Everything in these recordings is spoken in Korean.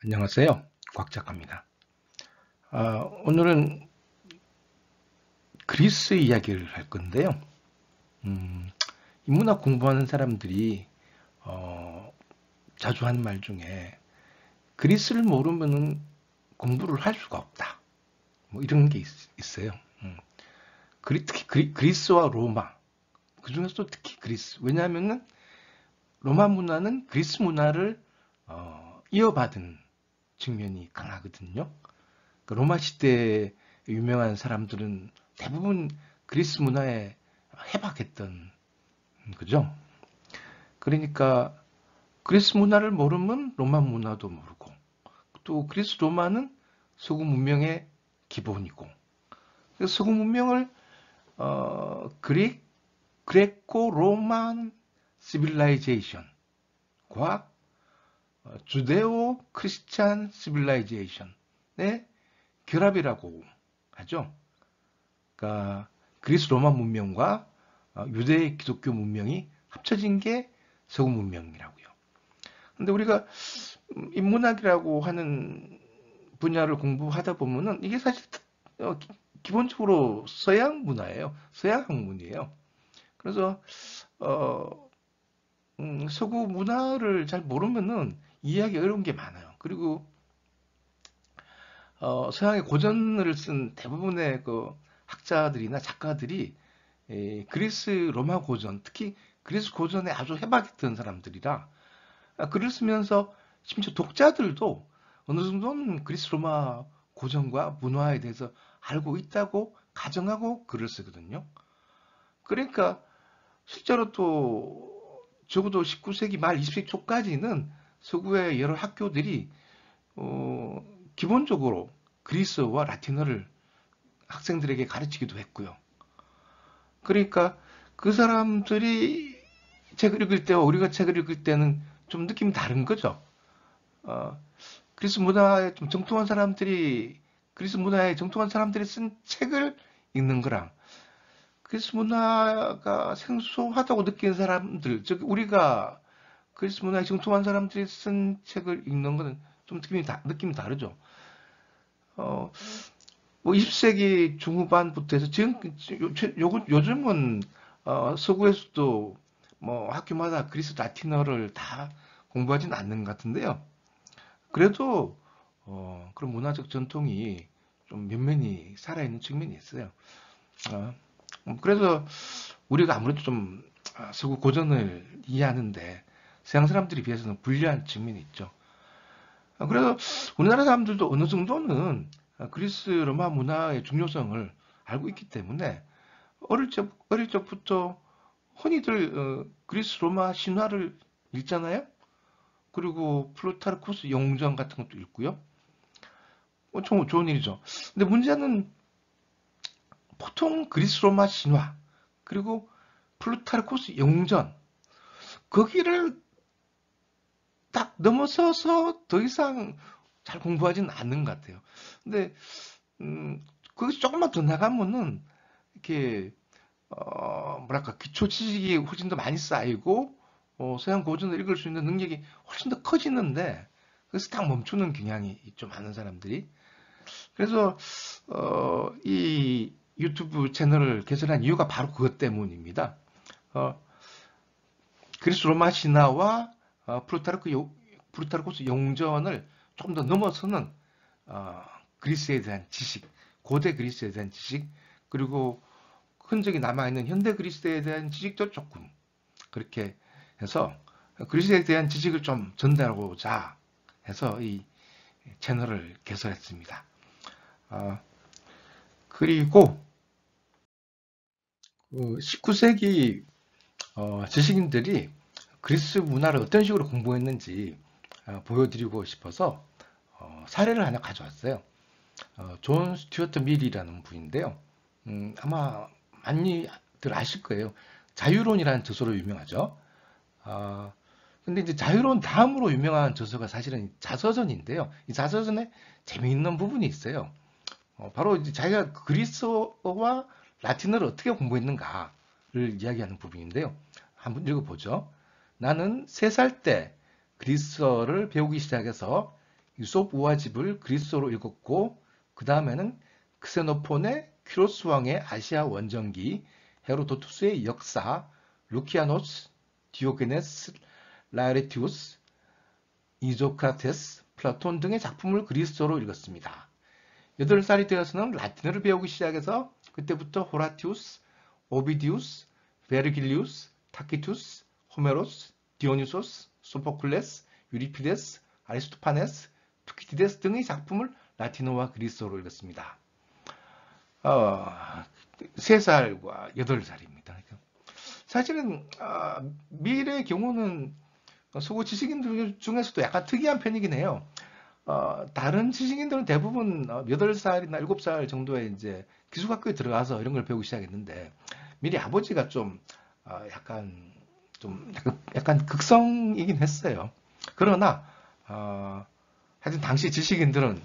안녕하세요. 곽 작가입니다. 오늘은 그리스 이야기를 할 건데요. 인문학 공부하는 사람들이 어, 자주 하는 말 중에 그리스를 모르면 공부를 할 수가 없다. 뭐 이런 게 있어요. 특히 그리스와 로마, 그 중에서도 특히 그리스. 왜냐하면은 로마 문화는 그리스 문화를 이어받은 측면이 강하거든요. 그 로마 시대에 유명한 사람들은 대부분 그리스 문화에 해박했던 그죠? 그러니까 그리스 문화를 모르면 로마 문화도 모르고 또 그리스 로마는 서구 문명의 기본이고 그래서 서구 문명을 그레코 로만 시빌라이제이션과 주데오 크리스찬 시빌라이제이션의 결합이라고 하죠. 그러니까 그리스 로마 문명과 유대 기독교 문명이 합쳐진 게 서구 문명이라고요. 근데 우리가 인문학이라고 하는 분야를 공부하다 보면은 이게 사실 기본적으로 서양 문화예요. 서양 학문이에요. 그래서 어, 서구 문화를 잘 모르면은 이해하기 어려운 게 많아요. 그리고 서양의 고전을 쓴 대부분의 그 학자들이나 작가들이 그리스 로마 고전, 특히 그리스 고전에 아주 해박했던 사람들이라 글을 쓰면서 심지어 독자들도 어느 정도는 그리스 로마 고전과 문화에 대해서 알고 있다고 가정하고 글을 쓰거든요. 그러니까 실제로 또 적어도 19세기 말 20세기 초까지는 서구의 여러 학교들이 어, 기본적으로 그리스어와 라틴어를 학생들에게 가르치기도 했고요. 그러니까 그 사람들이 책을 읽을 때와 우리가 책을 읽을 때는 좀 느낌이 다른 거죠. 어, 그리스 문화에 좀 정통한 사람들이 그리스 문화에 정통한 사람들이 쓴 책을 읽는 거랑 그리스 문화가 생소하다고 느끼는 사람들, 즉 우리가 그리스 문화에 정통한 사람들이 쓴 책을 읽는 거는 좀 느낌이 다르죠. 어, 뭐 20세기 중후반부터 해서 지금 요즘은 서구에서도 뭐 학교마다 그리스 라틴어를 다 공부하지는 않는 것 같은데요. 그래도 그런 문화적 전통이 좀 면면히 살아있는 측면이 있어요. 어, 그래서 우리가 아무래도 좀 서구 고전을 이해하는데 서양 사람들에 비해서는 불리한 측면이 있죠. 그래서 우리나라 사람들도 어느 정도는 그리스 로마 문화의 중요성을 알고 있기 때문에 어릴 적부터 흔히들 그리스 로마 신화를 읽잖아요. 그리고 플루타르코스 영웅전 같은 것도 읽고요. 좋은 일이죠. 근데 문제는 보통 그리스 로마 신화 그리고 플루타르코스 영웅전 거기를 딱 넘어서서 더 이상 잘 공부하지는 않는 것 같아요. 근데 거기서 조금만 더 나가면은 이렇게 뭐랄까 기초 지식이 훨씬 더 많이 쌓이고 서양 고전을 읽을 수 있는 능력이 훨씬 더 커지는데 그래서 딱 멈추는 경향이 있죠 많은 사람들이. 그래서 이 유튜브 채널을 개설한 이유가 바로 그것 때문입니다. 어, 그리스 로마 신화와 프루타르코스 영전을 조금 더 넘어서는 어, 그리스에 대한 지식, 고대 그리스에 대한 지식, 그리고 흔적이 남아있는 현대 그리스에 대한 지식도 조금 그렇게 해서 그리스에 대한 지식을 좀 전달하고자 해서 이 채널을 개설했습니다. 그리고 19세기 지식인들이 그리스 문화를 어떤 식으로 공부했는지 보여드리고 싶어서 사례를 하나 가져왔어요. 존 스튜어트 밀이라는 분인데요. 아마 많이들 아실 거예요. 자유론이라는 저서로 유명하죠. 아, 근데 이제 자유론 다음으로 유명한 저서가 사실은 자서전인데요. 이 자서전에 재미있는 부분이 있어요. 바로 이제 자기가 그리스어와 라틴어를 어떻게 공부했는가를 이야기하는 부분인데요. 한번 읽어보죠. 나는 3살 때 그리스어를 배우기 시작해서 유솝 우화집을 그리스어로 읽었고 그 다음에는 크세노폰의 퀴로스 왕의 아시아 원정기, 헤로도투스의 역사, 루키아노스, 디오게네스, 라에레티우스, 이조크라테스, 플라톤 등의 작품을 그리스어로 읽었습니다. 8살이 되어서는 라틴어를 배우기 시작해서 그때부터 호라티우스, 오비디우스, 베르길리우스, 타키투스, 호메로스, 디오니소스, 소포클레스, 유리피데스, 아리스토파네스, 투키디데스 등의 작품을 라틴어와 그리스어로 읽었습니다. 3살과 8살입니다. 사실은 미래의 경우는 서구 지식인들 중에서도 약간 특이한 편이긴 해요. 다른 지식인들은 대부분 8살이나 7살 정도에 이제 기숙학교에 들어가서 이런 걸 배우기 시작했는데, 미리 아버지가 좀 약간 극성이긴 했어요. 그러나 하여튼 당시 지식인들은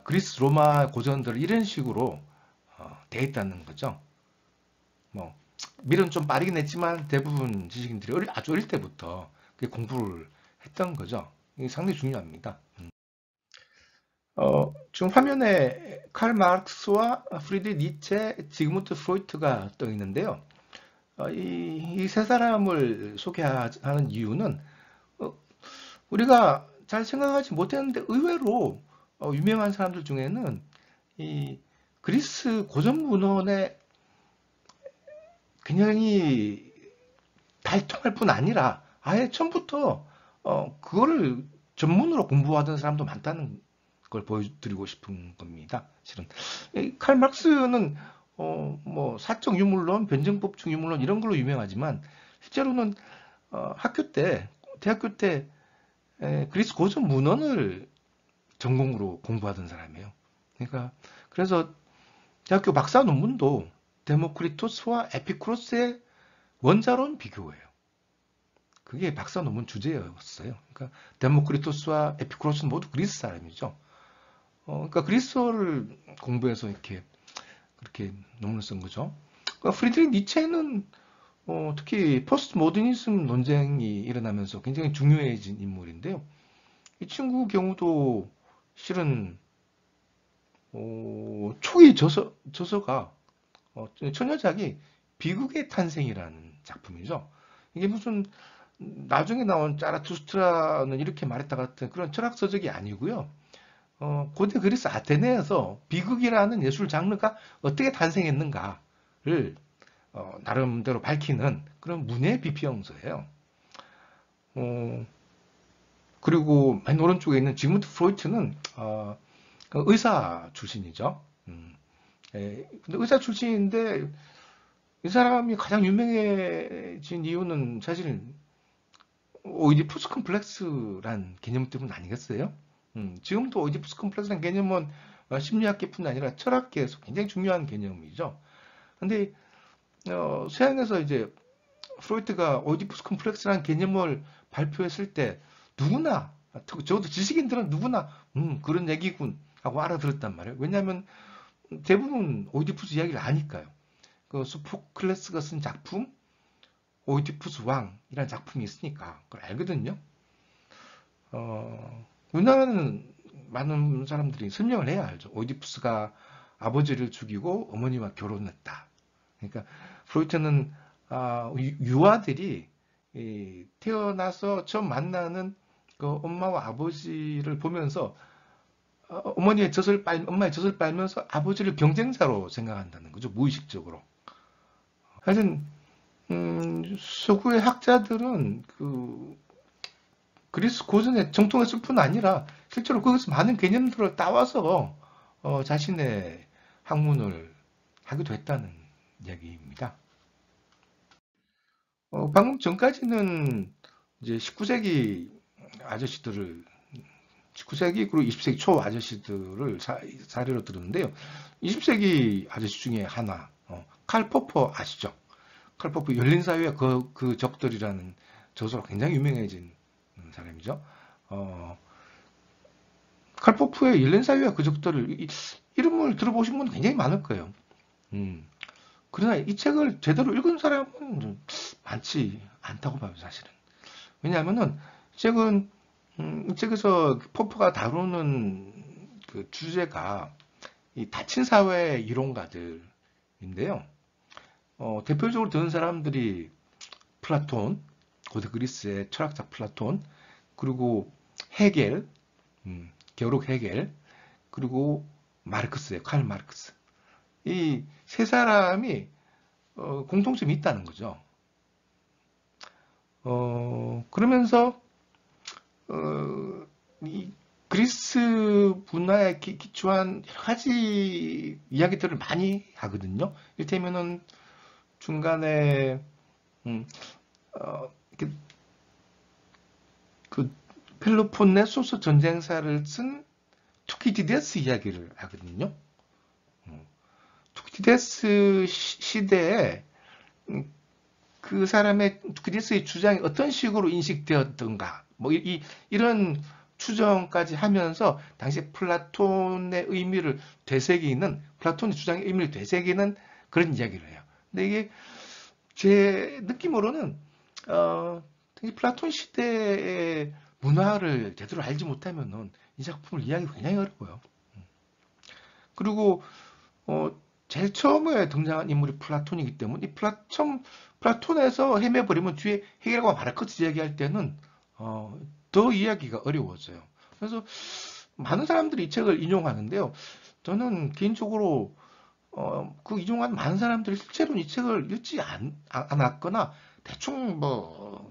그리스 로마 고전들을 이런 식으로 돼 있다는 거죠. 뭐 밀은 좀 빠르긴 했지만 대부분 지식인들이 아주 어릴 때부터 공부를 했던 거죠. 이게 상당히 중요합니다. 지금 화면에 칼 마르크스와 프리드리히 니체, 지그문트 프로이트가 떠 있는데요. 이 세 사람을 소개하는 이유는 우리가 잘 생각하지 못했는데 의외로 유명한 사람들 중에는 이 그리스 고전 문헌에 굉장히 발통할 뿐 아니라 아예 처음부터 그거를 전문으로 공부하던 사람도 많다는 걸 보여드리고 싶은 겁니다. 실은 칼 마르크스는 뭐 사적 유물론, 변증법칙 유물론 이런 걸로 유명하지만 실제로는 대학교 때 그리스 고전 문헌을 전공으로 공부하던 사람이에요. 그래서 대학교 박사 논문도 데모크리토스와 에피쿠로스의 원자론 비교예요. 그게 박사 논문 주제였어요. 그러니까 데모크리토스와 에피쿠로스는 모두 그리스 사람이죠. 그러니까 그리스어를 공부해서 그렇게 논문을 쓴 거죠. 그러니까 프리드리히 니체는 특히 포스트 모더니즘 논쟁이 일어나면서 굉장히 중요해진 인물인데요. 이 친구 경우도 실은 초기 저서가 처녀작이 비극의 탄생이라는 작품이죠. 이게 무슨 나중에 나온 자라투스트라는 이렇게 말했다 같은 그런 철학서적이 아니고요. 고대 그리스 아테네에서 비극이라는 예술 장르가 어떻게 탄생했는가를 나름대로 밝히는 그런 문예 비평서예요. 그리고 맨 오른쪽에 있는 지그문트 프로이트는 의사 출신이죠. 근데 의사 출신인데 이 사람이 가장 유명해진 이유는 사실은 오이디푸스 컴플렉스란 개념 때문 아니겠어요? 지금도 오이디푸스 컴플렉스란 개념은 심리학계뿐 아니라 철학계에서 굉장히 중요한 개념이죠. 근데 서양에서 이제 프로이트가 오이디푸스 컴플렉스라는 개념을 발표했을 때 누구나, 적어도 지식인들은 누구나 그런 얘기군 하고 알아들었단 말이에요. 왜냐하면 대부분 오이디푸스 이야기를 아니까요. 그 소포클레스가 쓴 작품 오이디푸스 왕이라는 작품이 있으니까 그걸 알거든요. 우리나라는 많은 사람들이 설명을 해야 알죠. 오이디푸스가 아버지를 죽이고 어머니와 결혼했다. 그러니까 프로이트는 유아들이 태어나서 처음 만나는 그 엄마와 아버지를 보면서 엄마의 젖을 빨면서 아버지를 경쟁자로 생각한다는 거죠. 무의식적으로. 하여튼 서구의 학자들은 그리스 고전의 정통했을 뿐 아니라 실제로 거기서 많은 개념들을 따와서 자신의 학문을 하기도 했다는 이야기입니다. 방금 전까지는 이제 19세기 아저씨들을 19세기 그리고 20세기 초 아저씨들을 사례로 들었는데요. 20세기 아저씨 중에 하나 칼 포퍼 아시죠? 칼 포퍼 열린 사회의 그 적들이라는 저서로 굉장히 유명해진 사람이죠. 칼 포퍼의 열린 사회와 그 적들을 이름을 들어보신 분은 굉장히 많을 거예요. 그러나 이 책을 제대로 읽은 사람은 많지 않다고 봐요, 사실은. 왜냐하면은 책은 이 책에서 포프가 다루는 그 주제가 이 닫힌 사회 이론가들인데요. 대표적으로 드는 사람들이 플라톤, 고대 그리스의 철학자 플라톤, 그리고 헤겔, 게오르크 헤겔, 그리고 마르크스예요. 칼 마르크스. 이 세 사람이 공통점이 있다는 거죠. 그러면서 이 그리스 문화에 기초한 여러 가지 이야기들을 많이 하거든요. 이를테면은 중간에 이렇게 그 펠로폰네소스 전쟁사를 쓴 투키디데스 이야기를 하거든요. 투키디데스 시대에 그 사람의 투키디데스의 주장이 어떤 식으로 인식되었던가 뭐 이런 추정까지 하면서 당시 플라톤의 의미를 되새기는 플라톤의 주장의 의미를 되새기는 그런 이야기를 해요. 근데 이게 제 느낌으로는 플라톤 시대의 문화를 제대로 알지 못하면은 이 작품을 이해하기 굉장히 어려워요. 그리고 제일 처음에 등장한 인물이 플라톤이기 때문에 이 플라톤에서 헤매버리면 뒤에 헤겔과 마르크스 이야기할 때는 더 이해하기가 어려워져요. 그래서 많은 사람들이 이 책을 인용하는데요. 저는 개인적으로 그 인용한 많은 사람들이 실제로는 이 책을 읽지 않았거나 대충 뭐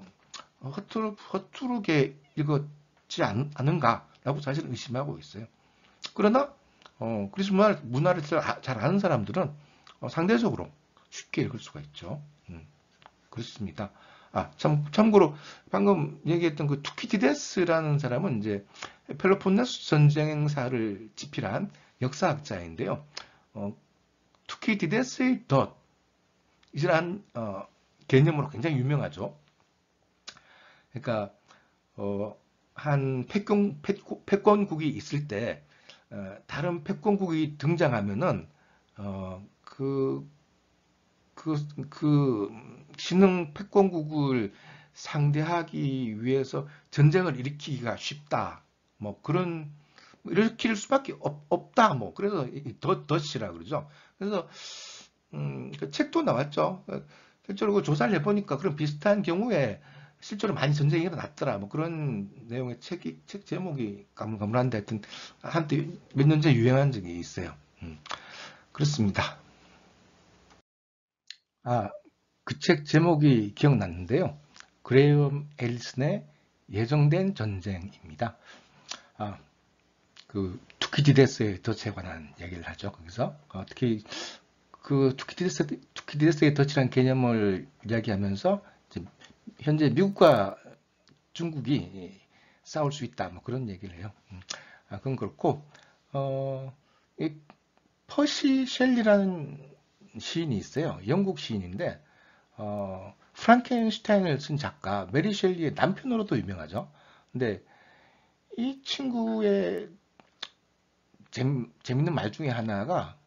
허투르게 읽었지 않은가라고 사실 의심하고 있어요. 그러나 그리스 문화를 잘 아는 사람들은 상대적으로 쉽게 읽을 수가 있죠. 그렇습니다. 참고로 방금 얘기했던 그 투키디데스라는 사람은 이제 펠로폰네소 전쟁사를 집필한 역사학자인데요. 투키디데스의 덫이라는 개념으로 굉장히 유명하죠. 그러니까 한 패권국이 있을 때 다른 패권국이 등장하면은 그 신흥 패권국을 상대하기 위해서 전쟁을 일으키기가 쉽다. 뭐 그런 일으킬 수밖에 없다. 뭐 그래서 덫이라 그러죠. 그래서 그 책도 나왔죠. 실제로 그 조사를 해보니까 그런 비슷한 경우에 실제로 많이 전쟁이 일어났더라. 뭐 그런 내용의 책 제목이 가물가물한데 하여튼 한때 몇 년 전에 유행한 적이 있어요. 그렇습니다. 그 책 제목이 기억났는데요. 그레이엄 앨리슨의 예정된 전쟁입니다. 아, 그 투키디데스의 덫에 관한 얘기를 하죠. 거기서 특히 그 투키디데스의 덫이라는 개념을 이야기하면서 현재 미국과 중국이 싸울 수 있다. 뭐 그런 얘기를 해요. 그건 그렇고 이 퍼시 셸리라는 시인이 있어요. 영국 시인인데 프랑켄슈타인을 쓴 작가 메리 셸리의 남편으로도 유명하죠. 근데 이 친구의 재밌는 말 중에 하나가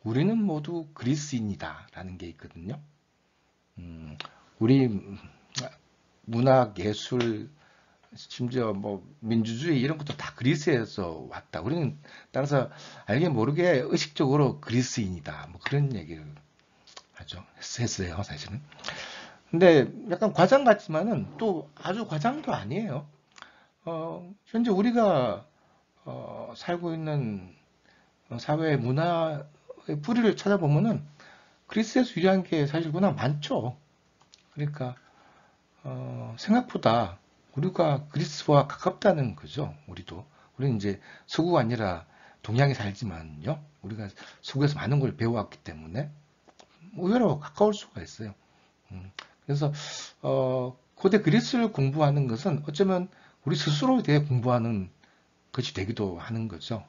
우리는 모두 그리스인이다 라는 게 있거든요. 우리 문학, 예술, 심지어 뭐 민주주의 이런 것도 다 그리스에서 왔다. 우리는 따라서 알게 모르게 의식적으로 그리스인이다. 뭐 그런 얘기를 하죠. 했어요, 사실은. 근데 약간 과장 같지만은 또 아주 과장도 아니에요. 현재 우리가 살고 있는 사회 문화의 뿌리를 찾아보면은 그리스에서 유래한 게 사실 워낙 많죠. 그러니까 생각보다 우리가 그리스와 가깝다는 거죠. 우리는 이제 서구가 아니라 동양에 살지만요. 우리가 서구에서 많은 걸 배워왔기 때문에 의외로 가까울 수가 있어요. 그래서 고대 그리스를 공부하는 것은 어쩌면 우리 스스로에 대해 공부하는 것이 되기도 하는 거죠.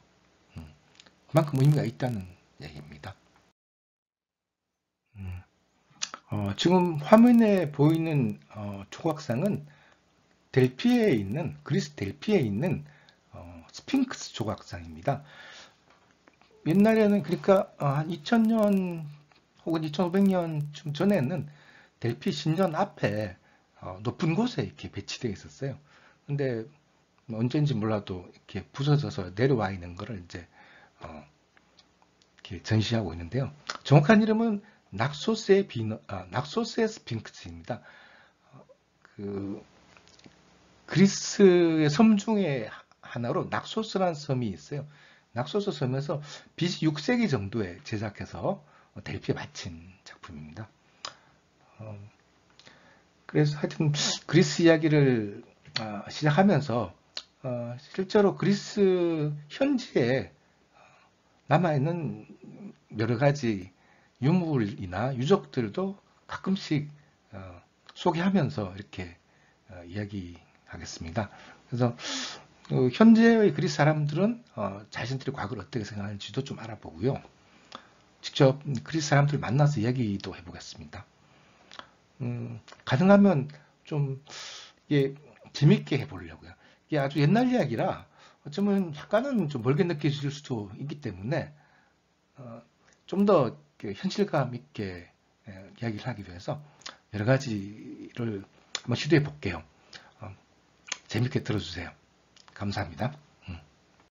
그만큼 의미가 있다는 얘기입니다. 음, 지금 화면에 보이는 조각상은 그리스 델피에 있는 스핑크스 조각상입니다. 옛날에는 그러니까 한 2000년 혹은 2500년쯤 전에는 델피 신전 앞에 높은 곳에 이렇게 배치되어 있었어요. 근데 언제인지 몰라도 이렇게 부서져서 내려와 있는 거를 이제 이렇게 전시하고 있는데요. 정확한 이름은 낙소스의 스핑크스입니다. 그 그리스의 섬 중에 하나로 낙소스라는 섬이 있어요. 낙소스 섬에서 BC 6세기 정도에 제작해서 델피에 바친 작품입니다. 그래서 하여튼 그리스 이야기를 시작하면서 실제로 그리스 현지에 남아있는 여러 가지 유물이나 유적들도 가끔씩 소개하면서 이렇게 이야기하겠습니다. 그래서 현재의 그리스 사람들은 자신들의 과거를 어떻게 생각하는지도 좀 알아보고요. 직접 그리스 사람들 만나서 이야기도 해보겠습니다. 가능하면 좀 이게 재밌게 해보려고요. 이게 아주 옛날 이야기라 어쩌면 약간은 좀 멀게 느껴질 수도 있기 때문에 좀 더 현실감 있게 이야기를 하기 위해서 여러 가지를 한번 시도해 볼게요. 재밌게 들어주세요. 감사합니다.